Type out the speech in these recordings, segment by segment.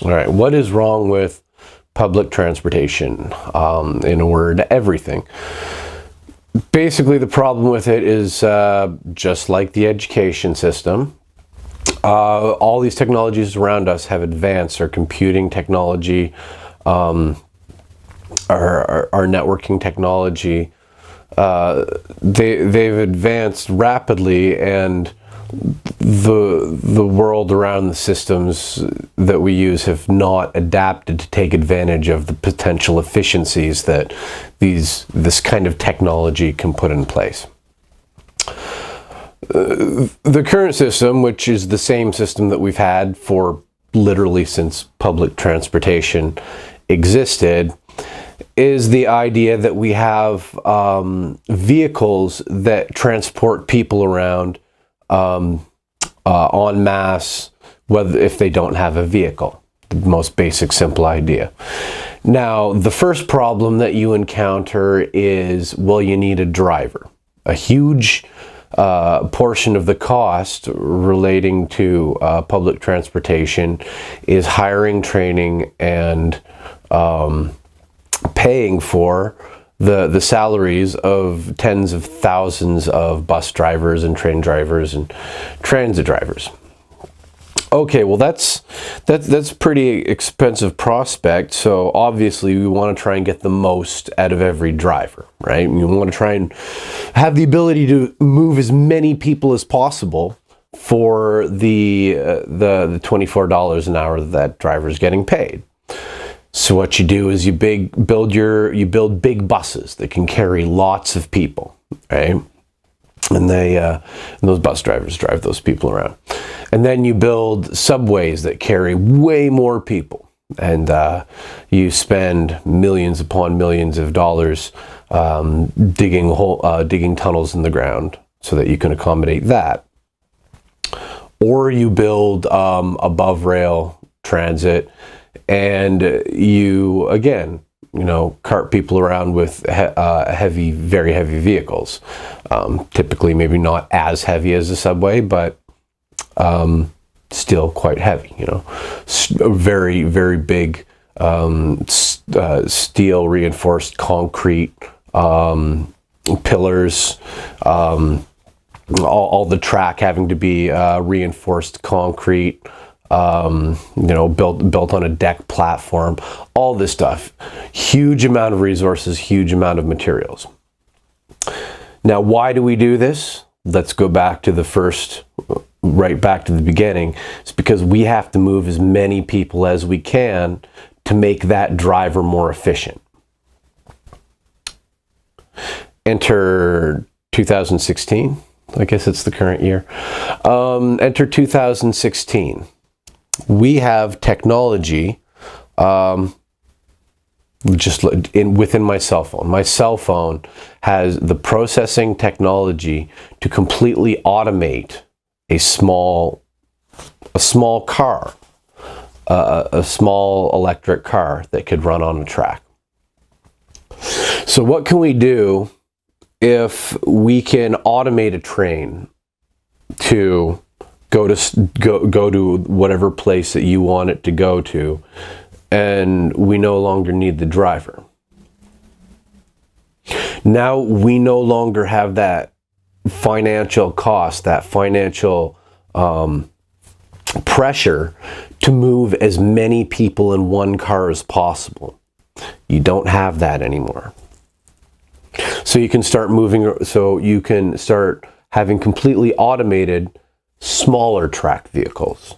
All right, what is wrong with public transportation? In a word, everything. Basically, the problem with it is just like the education system. All these technologies around us have advanced. Our computing technology, our networking technology, they've advanced rapidly, and the world around the systems that we use have not adapted to take advantage of the potential efficiencies that this kind of technology can put in place. The current system, which is the same system that we've had for literally since public transportation existed, is the idea that we have vehicles that transport people around en masse, whether if they don't have a vehicle. The most basic, simple idea. Now, the first problem that you encounter is, well, you need a driver. A huge portion of the cost relating to public transportation is hiring, training, and paying for the salaries of tens of thousands of bus drivers and train drivers and transit drivers. Okay, well that's a pretty expensive prospect, so obviously we want to try and get the most out of every driver, right? We want to try and have the ability to move as many people as possible for the $24 an hour that driver is getting paid. So what you do is you build big buses that can carry lots of people, right? And those bus drivers drive those people around. And then you build subways that carry way more people, and you spend millions upon millions of dollars digging tunnels in the ground so that you can accommodate that. Or you build above rail transit, and you again, cart people around with very heavy vehicles. Typically, maybe not as heavy as a subway, but still quite heavy. Very, very big steel reinforced concrete pillars. All the track having to be reinforced concrete. Built on a deck platform, all this stuff. Huge amount of resources, huge amount of materials. Now, why do we do this? Let's go back to right back to the beginning. It's because we have to move as many people as we can to make that driver more efficient. Enter 2016. I guess it's the current year. Enter 2016. We have technology within my cell phone. My cell phone has the processing technology to completely automate a small car, a small electric car that could run on a track. So what can we do if we can automate a train to go to whatever place that you want it to go to, and we no longer need the driver? Now we no longer have that financial cost, that financial pressure to move as many people in one car as possible. You don't have that anymore. So you can start having completely automated smaller track vehicles,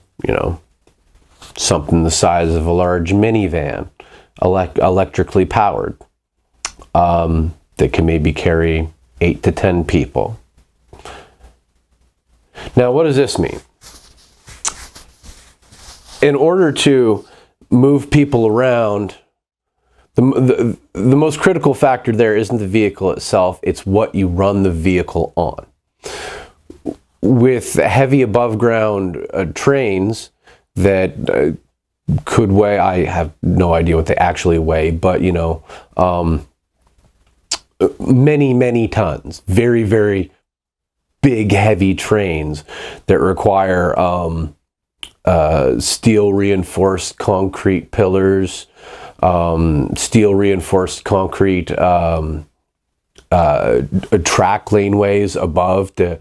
something the size of a large minivan, electrically powered, that can maybe carry 8 to 10 people. Now, what does this mean? In order to move people around, the most critical factor there isn't the vehicle itself, it's what you run the vehicle on. With heavy above ground trains that could weigh, I have no idea what they actually weigh, but many, many tons, very, very big, heavy trains that require steel reinforced concrete pillars, steel reinforced concrete track laneways above to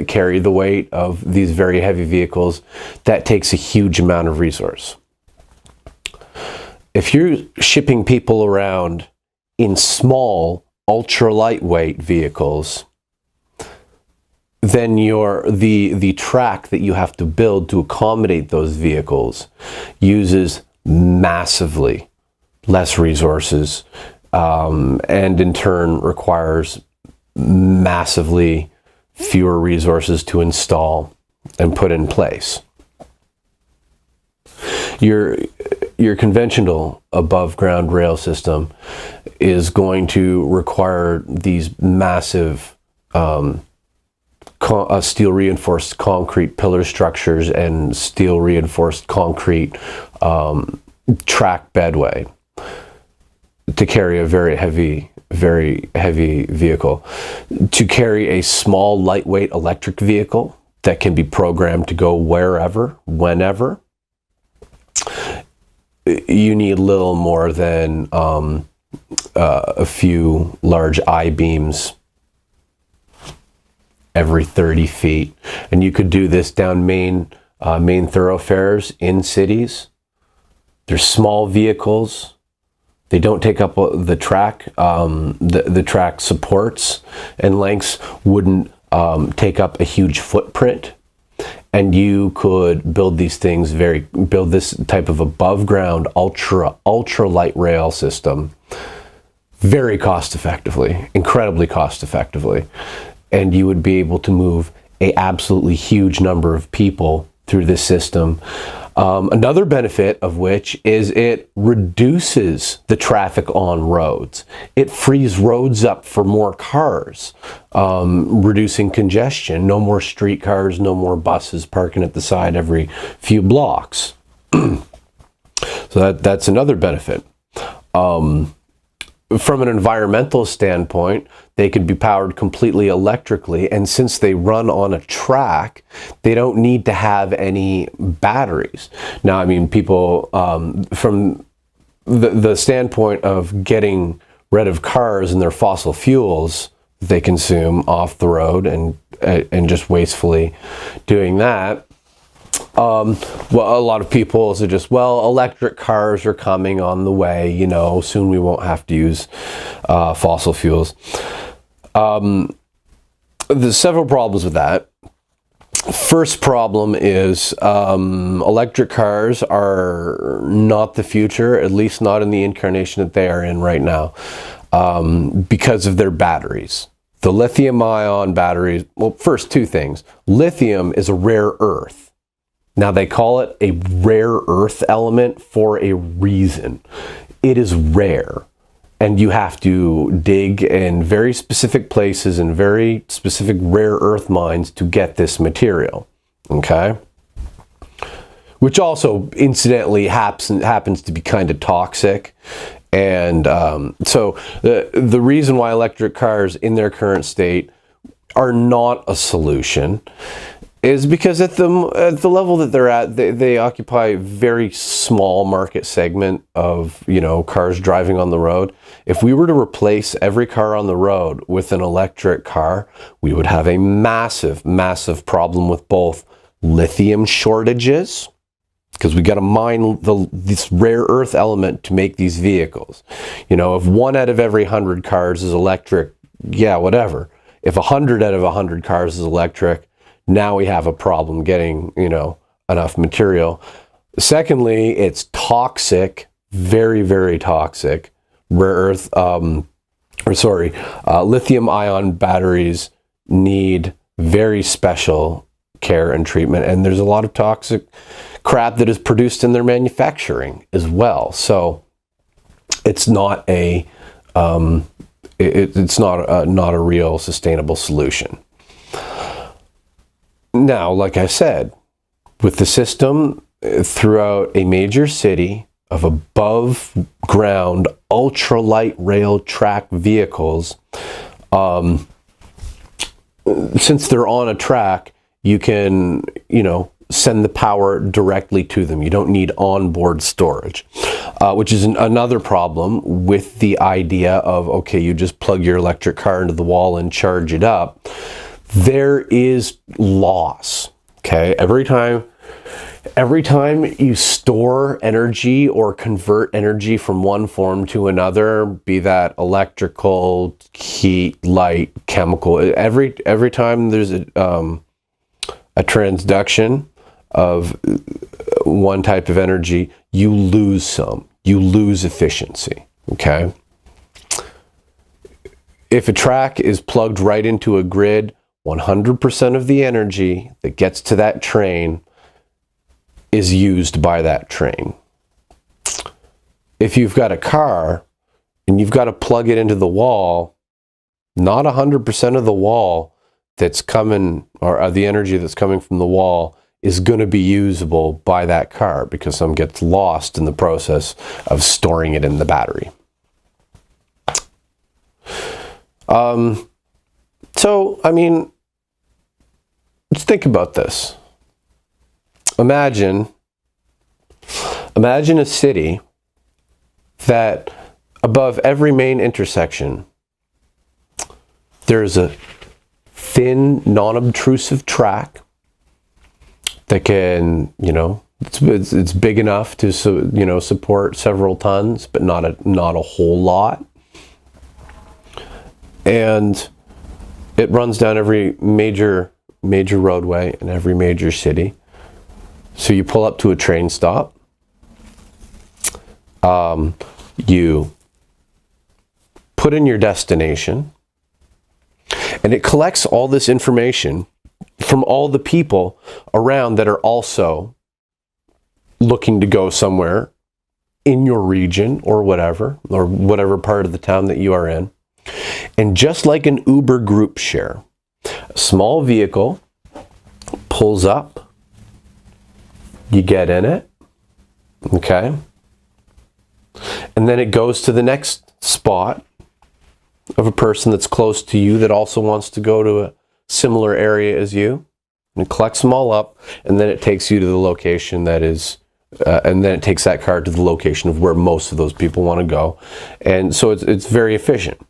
carry the weight of these very heavy vehicles. That takes a huge amount of resource. If you're shipping people around in small, ultra lightweight vehicles, then the track that you have to build to accommodate those vehicles uses massively less resources, and in turn requires massively fewer resources to install and put in place. Your conventional above ground rail system is going to require these massive steel reinforced concrete pillar structures and steel reinforced concrete track bedway to carry a very heavy vehicle. To carry a small lightweight electric vehicle that can be programmed to go wherever, whenever, you need little more than a few large I-beams every 30 feet. And you could do this down main thoroughfares in cities. They're small vehicles. They don't take up the track. The track supports and lengths wouldn't take up a huge footprint. And you could build these things build this type of above ground ultra light rail system very cost effectively, incredibly cost effectively. And you would be able to move a absolutely huge number of people through this system. Another benefit of which is it reduces the traffic on roads. It frees roads up for more cars, reducing congestion. No more streetcars, no more buses parking at the side every few blocks. So that's another benefit. From an environmental standpoint, they could be powered completely electrically, and since they run on a track, they don't need to have any batteries. Now, I mean, people, from the standpoint of getting rid of cars and their fossil fuels they consume off the road and just wastefully doing that, well, a lot of people suggest, well, electric cars are coming on the way, you know, soon we won't have to use fossil fuels. There's several problems with that. First problem is electric cars are not the future, at least not in the incarnation that they are in right now, because of their batteries. The lithium-ion batteries, well, first two things. Lithium is a rare earth. Now, they call it a rare earth element for a reason. It is rare, and you have to dig in very specific places and very specific rare earth mines to get this material, okay? Which also, incidentally, happens to be kind of toxic. And so the reason why electric cars in their current state are not a solution is because at the level that they're at, they occupy a very small market segment of, you know, cars driving on the road. If we were to replace every car on the road with an electric car, we would have a massive, massive problem with both lithium shortages, because we got to mine this rare earth element to make these vehicles. You know, if 1 out of every 100 cars is electric, yeah, whatever. If 100 out of 100 cars is electric, now we have a problem getting, you know, enough material. Secondly, it's toxic, very, very toxic. Rare earth, lithium-ion batteries need very special care and treatment, and there's a lot of toxic crap that is produced in their manufacturing as well. So it's not a it's not a real sustainable solution. Now, like I said, with the system throughout a major city of above ground ultralight rail track vehicles, since they're on a track, you can, you know, send the power directly to them. You don't need onboard storage, which is another problem with the idea of, okay, you just plug your electric car into the wall and charge it up. There is loss, okay? Every time you store energy or convert energy from one form to another, be that electrical, heat, light, chemical, every time there's a transduction of one type of energy, you lose some. You lose efficiency, okay? If a track is plugged right into a grid, 100% of the energy that gets to that train is used by that train. If you've got a car and you've got to plug it into the wall, not 100% of the wall that's coming, or the energy that's coming from the wall, is going to be usable by that car, because some gets lost in the process of storing it in the battery. So, I mean, let's think about this. Imagine a city that above every main intersection, there's a thin, non-obtrusive track that can, it's big enough to, support several tons, but not a whole lot. And it runs down every major roadway in every major city. So you pull up to a train stop. You put in your destination, and it collects all this information from all the people around that are also looking to go somewhere in your region or whatever part of the town that you are in. And just like an Uber group share, a small vehicle pulls up, you get in it, okay? And then it goes to the next spot of a person that's close to you that also wants to go to a similar area as you. And it collects them all up, and then it takes you to the location that is, and then it takes that car to the location of where most of those people want to go. And so it's very efficient.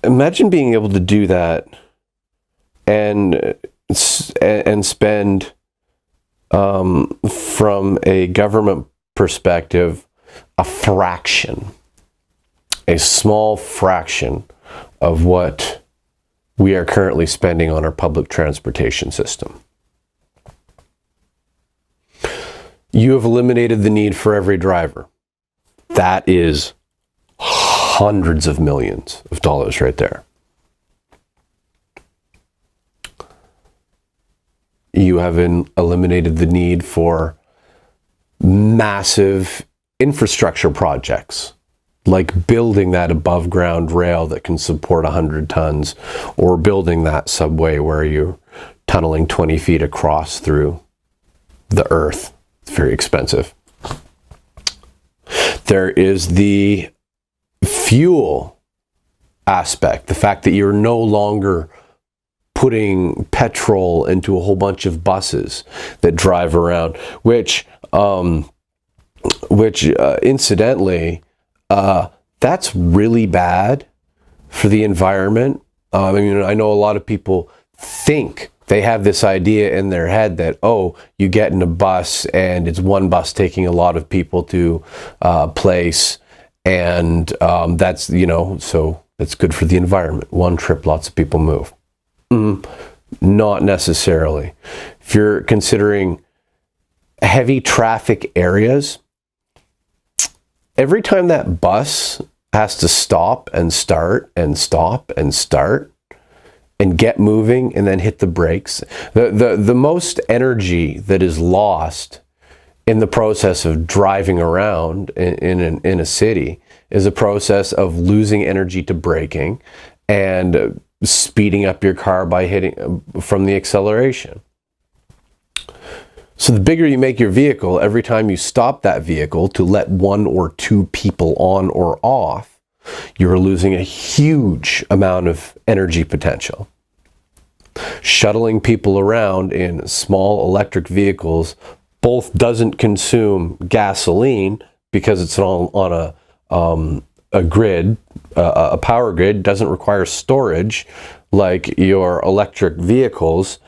Imagine being able to do that and spend, from a government perspective, a small fraction of what we are currently spending on our public transportation system. You have eliminated the need for every driver. That is hundreds of millions of dollars right there. You have eliminated the need for massive infrastructure projects, like building that above ground rail that can support 100 tons, or building that subway where you're tunneling 20 feet across through the earth. It's very expensive. There is the fuel aspect, the fact that you're no longer putting petrol into a whole bunch of buses that drive around, which incidentally, that's really bad for the environment. I know a lot of people think they have this idea in their head that, oh, you get in a bus and it's one bus taking a lot of people to a place, and that's, so that's good for the environment. One trip, lots of people move. Not necessarily. If you're considering heavy traffic areas, every time that bus has to stop and start and stop and start and get moving and then hit the brakes, the most energy that is lost in the process of driving around in a city is a process of losing energy to braking and speeding up your car by hitting from the acceleration. So the bigger you make your vehicle, every time you stop that vehicle to let one or two people on or off, you're losing a huge amount of energy potential. shuttling people around in small electric vehicles both doesn't consume gasoline because it's on a grid, a power grid, doesn't require storage like your electric vehicles,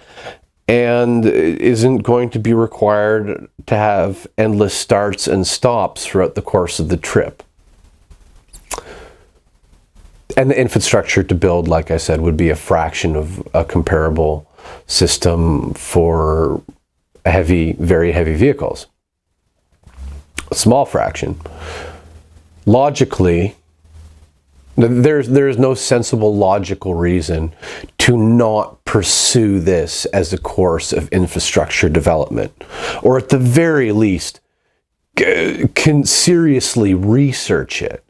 and isn't going to be required to have endless starts and stops throughout the course of the trip. And the infrastructure to build, like I said, would be a fraction of a comparable system for heavy, very heavy vehicles. A small fraction. Logically, there's no sensible logical reason to not pursue this as a course of infrastructure development, or at the very least can seriously research it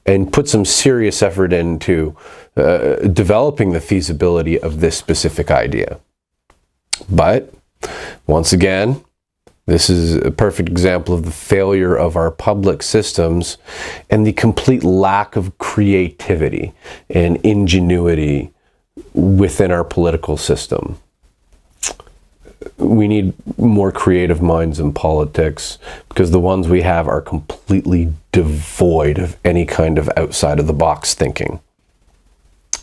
and put some serious effort into developing the feasibility of this specific idea. But once again, this is a perfect example of the failure of our public systems and the complete lack of creativity and ingenuity within our political system. We need more creative minds in politics, because the ones we have are completely devoid of any kind of outside of the box thinking.